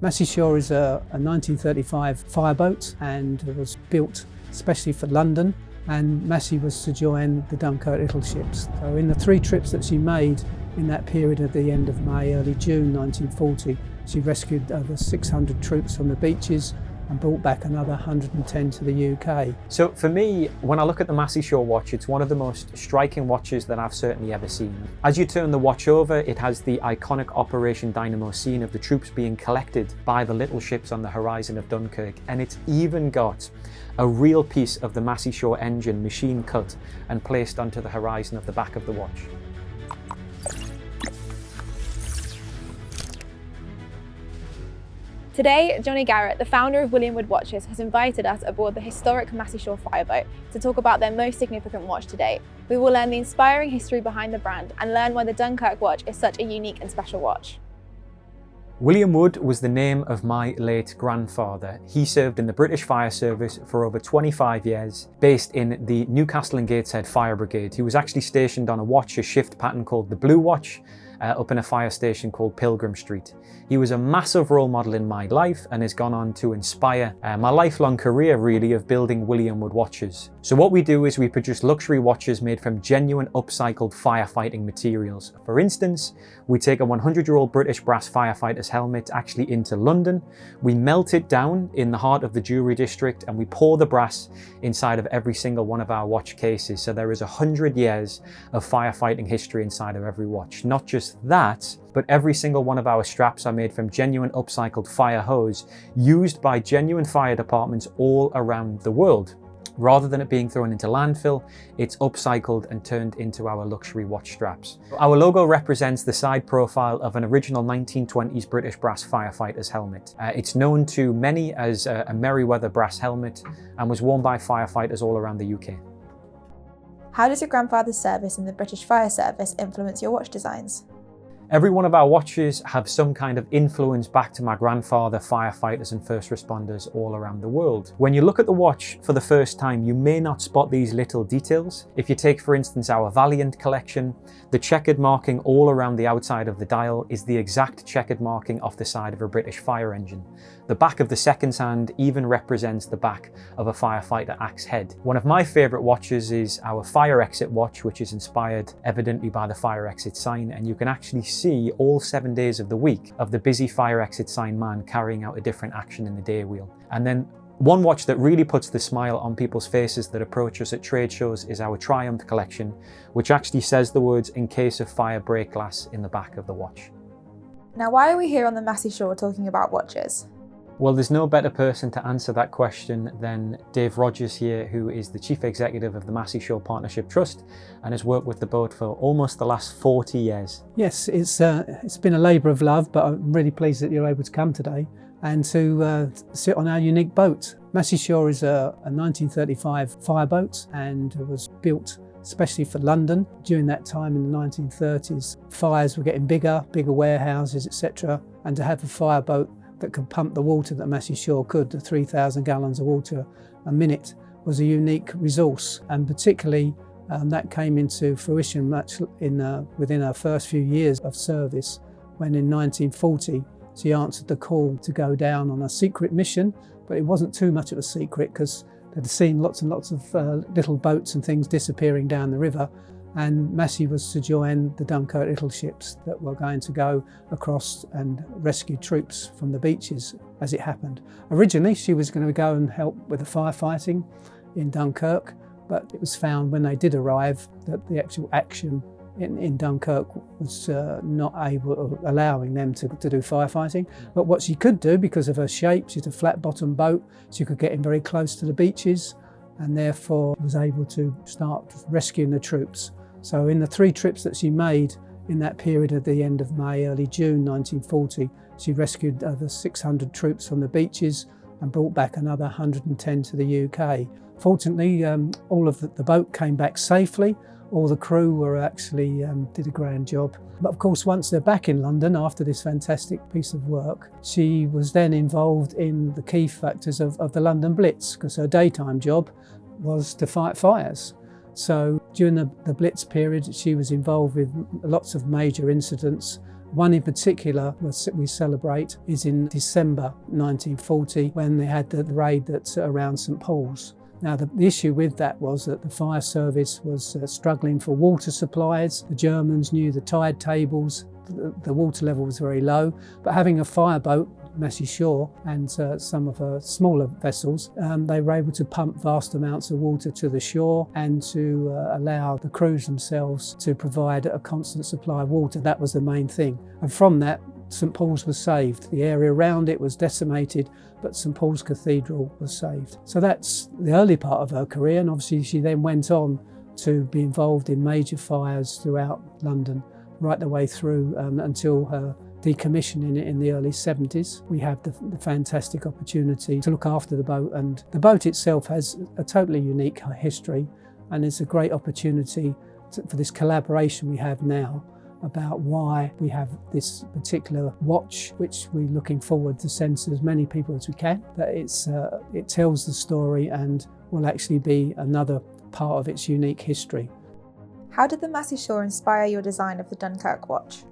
Massey is a 1935 fireboat and was built especially for London, and Massey was to join the Dunkirk ships. So in the 3 trips that she made in that period at the end of May, early June 1940, she rescued over 600 troops from the beaches and brought back another 110 to the UK. So for me, when I look at the Massey watch, it's one of the most striking watches that I've certainly ever seen. As you turn the watch over, it has the iconic Operation Dynamo scene of the troops being collected by the little ships on the horizon of Dunkirk, and it's even got a real piece of the Massey engine machine cut and placed onto the horizon of the back of the watch. Today, Jonny Garret, the founder of Williamwood Watches, has invited us aboard the historic Massey fireboat to talk about their most significant watch to date. We will learn the inspiring history behind the brand and learn why the Dunkirk Watch is such a unique and special watch. Williamwood was the name of my late grandfather. He served in the British Fire Service for over 25 years, based in the Newcastle and Gateshead Fire Brigade. He was actually stationed on a shift pattern called the Blue Watch, up in a fire station called Pilgrim Street. He was a massive role model in my life and has gone on to inspire my lifelong career really of building Williamwood watches. So what we do is we produce luxury watches made from genuine upcycled firefighting materials. For instance, we take a 100-year-old British brass firefighter's helmet actually into London, we melt it down in the heart of the jewellery district, and we pour the brass inside of every single one of our watch cases. So there is 100 years of firefighting history inside of every watch. Not just that, but every single one of our straps are made from genuine upcycled fire hose used by genuine fire departments all around the world. Rather than it being thrown into landfill, it's upcycled and turned into our luxury watch straps. Our logo represents the side profile of an original 1920s British brass firefighter's helmet. It's known to many as a Merryweather brass helmet and was worn by firefighters all around the UK. How does your grandfather's service in the British Fire Service influence your watch designs? Every one of our watches have some kind of influence back to my grandfather, firefighters and first responders all around the world. When you look at the watch for the first time, you may not spot these little details. If you take, for instance, our Valiant collection, the checkered marking all around the outside of the dial is the exact checkered marking off the side of a British fire engine. The back of the seconds hand even represents the back of a firefighter axe head. One of my favourite watches is our fire exit watch, which is inspired evidently by the fire exit sign, and you can actually see all 7 days of the week of the busy fire exit sign man carrying out a different action in the day wheel. And then one watch that really puts the smile on people's faces that approach us at trade shows is our Triumph collection, which actually says the words "in case of fire, break glass" in the back of the watch. Now, why are we here on the Massey shore talking about watches? Well, there's no better person to answer that question than Dave Rogers here, who is the Chief Executive of the Massey Partnership Trust and has worked with the boat for almost the last 40 years. Yes, it's been a labour of love, but I'm really pleased that you're able to come today and to sit on our unique boat. Massey is a 1935 fireboat and was built especially for London. During that time in the 1930s, fires were getting bigger warehouses, etc. And to have a fireboat that could pump the water that Massey could, the 3,000 gallons of water a minute, was a unique resource. And particularly that came into fruition much within her first few years of service, when in 1940 she answered the call to go down on a secret mission, but it wasn't too much of a secret because they'd seen lots and lots of little boats and things disappearing down the river, and Massey was to join the Dunkirk ships that were going to go across and rescue troops from the beaches as it happened. Originally she was going to go and help with the firefighting in Dunkirk, but it was found when they did arrive that the actual action in Dunkirk was not allowing them to do firefighting. But what she could do, because of her shape, she's a flat bottom boat, she could get in very close to the beaches and therefore was able to start rescuing the troops. So in the 3 trips that she made in that period at the end of May, early June 1940, she rescued over 600 troops from the beaches and brought back another 110 to the UK. Fortunately, all of the boat came back safely. All the crew were actually did a grand job. But of course, once they're back in London after this fantastic piece of work, she was then involved in the key factors of the London Blitz, because her daytime job was to fight fires. So during the Blitz period, she was involved with lots of major incidents One in particular we celebrate is in December 1940 when they had the raid that's around St Paul's. Now the issue with that was that the fire service was struggling for water supplies. The Germans knew the tide tables, the water level was very low, but having a fireboat, Massey Shore, and some of her smaller vessels, they were able to pump vast amounts of water to the shore and to allow the crews themselves to provide a constant supply of water. That was the main thing. And from that, St Paul's was saved. The area around it was decimated, but St Paul's Cathedral was saved. So that's the early part of her career, and obviously she then went on to be involved in major fires throughout London, right the way through until her decommissioning in the early 70s. We had the fantastic opportunity to look after the boat, and the boat itself has a totally unique history, and it's a great opportunity for this collaboration we have now about why we have this particular watch, which we're looking forward to send to as many people as we can. That it tells the story and will actually be another part of its unique history. How did the Massey Shore inspire your design of the Dunkirk watch?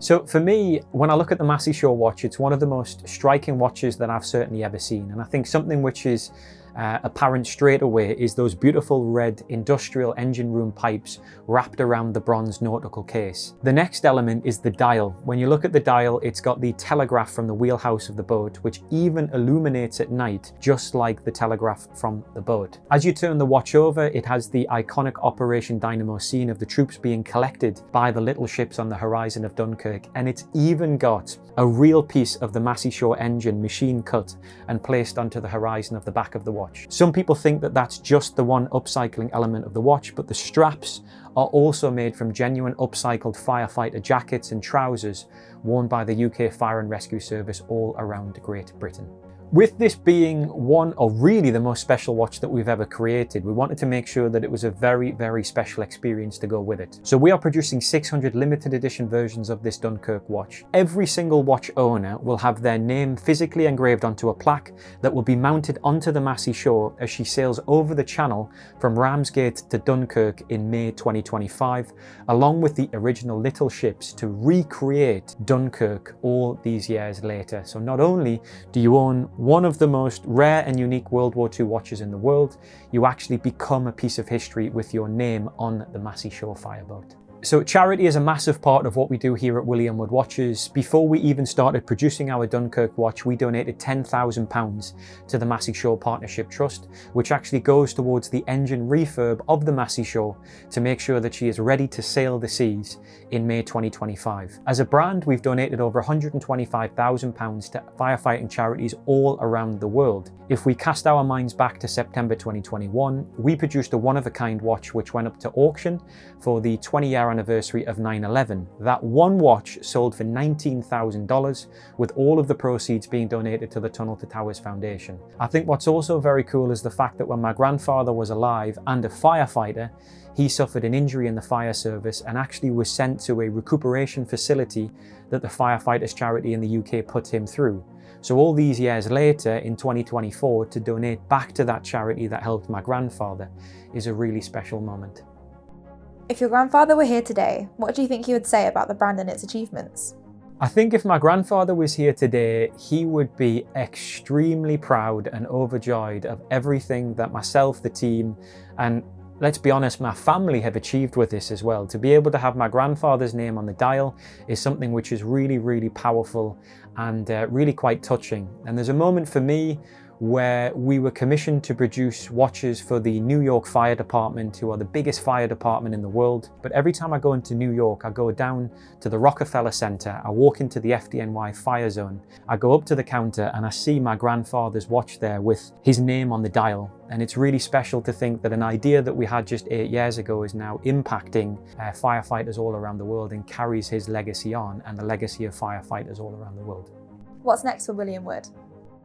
So for me, when I look at the Massey Shore watch, it's one of the most striking watches that I've certainly ever seen. And I think something which is apparent straight away is those beautiful red industrial engine room pipes wrapped around the bronze nautical case. The next element is the dial. When you look at the dial, it's got the telegraph from the wheelhouse of the boat, which even illuminates at night, just like the telegraph from the boat. As you turn the watch over, it has the iconic Operation Dynamo scene of the troops being collected by the little ships on the horizon of Dunkirk, and it's even got a real piece of the Massey Shore engine machine cut and placed onto the horizon of the back of the watch. Some people think that that's just the one upcycling element of the watch, but the straps are also made from genuine upcycled firefighter jackets and trousers worn by the UK Fire and Rescue Service all around Great Britain. With this being one of really the most special watch that we've ever created, we wanted to make sure that it was a very, very special experience to go with it. So we are producing 600 limited edition versions of this Dunkirk watch. Every single watch owner will have their name physically engraved onto a plaque that will be mounted onto the Massey Shore as she sails over the channel from Ramsgate to Dunkirk in May 2025, along with the original little ships to recreate Dunkirk all these years later. So not only do you own one of the most rare and unique World War II watches in the world, you actually become a piece of history with your name on the Massey Shore fireboat. So charity is a massive part of what we do here at Williamwood Watches. Before we even started producing our Dunkirk watch, we donated £10,000 to the Massey Shore Partnership Trust, which actually goes towards the engine refurb of the Massey Shore to make sure that she is ready to sail the seas in May 2025. As a brand, we've donated over £125,000 to firefighting charities all around the world. If we cast our minds back to September 2021, we produced a one-of-a-kind watch which went up to auction for the 20-year anniversary of 9/11. That one watch sold for $19,000, with all of the proceeds being donated to the Tunnel to Towers Foundation. I think what's also very cool is the fact that when my grandfather was alive and a firefighter, he suffered an injury in the fire service and actually was sent to a recuperation facility that the Firefighters Charity in the UK put him through. So all these years later, in 2024, to donate back to that charity that helped my grandfather is a really special moment. If your grandfather were here today, what do you think he would say about the brand and its achievements? I think if my grandfather was here today, he would be extremely proud and overjoyed of everything that myself, the team, and let's be honest, my family have achieved with this as well. To be able to have my grandfather's name on the dial is something which is really, really powerful and really quite touching. And there's a moment for me where we were commissioned to produce watches for the New York Fire Department, who are the biggest fire department in the world. But every time I go into New York, I go down to the Rockefeller Center, I walk into the FDNY fire zone, I go up to the counter and I see my grandfather's watch there with his name on the dial. And it's really special to think that an idea that we had just 8 years ago is now impacting firefighters all around the world and carries his legacy on and the legacy of firefighters all around the world. What's next for Williamwood?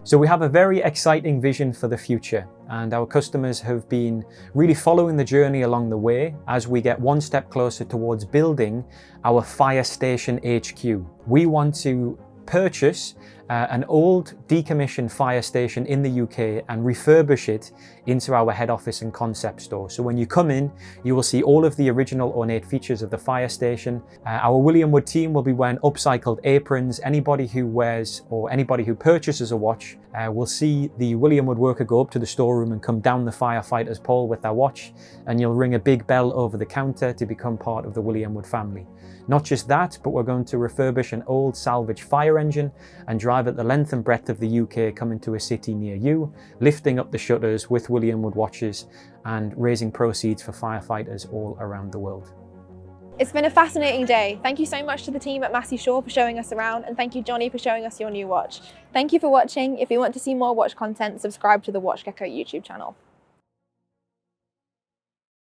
So we have a very exciting vision for the future, and our customers have been really following the journey along the way as we get one step closer towards building our fire station HQ. We want to purchase an old decommissioned fire station in the UK and refurbish it into our head office and concept store. So when you come in, you will see all of the original ornate features of the fire station. Our Williamwood team will be wearing upcycled aprons. Anybody who wears or anybody who purchases a watch will see the Williamwood worker go up to the storeroom and come down the firefighter's pole with their watch, and you'll ring a big bell over the counter to become part of the Williamwood family. Not just that, but we're going to refurbish an old salvage fire engine and drive it the length and breadth of the UK, coming to a city near you, lifting up the shutters with Williamwood watches and raising proceeds for firefighters all around the world. It's been a fascinating day. Thank you so much to the team at Massey for showing us around, and thank you, Jonny, for showing us your new watch. Thank you for watching. If you want to see more watch content, subscribe to the WatchGecko YouTube channel.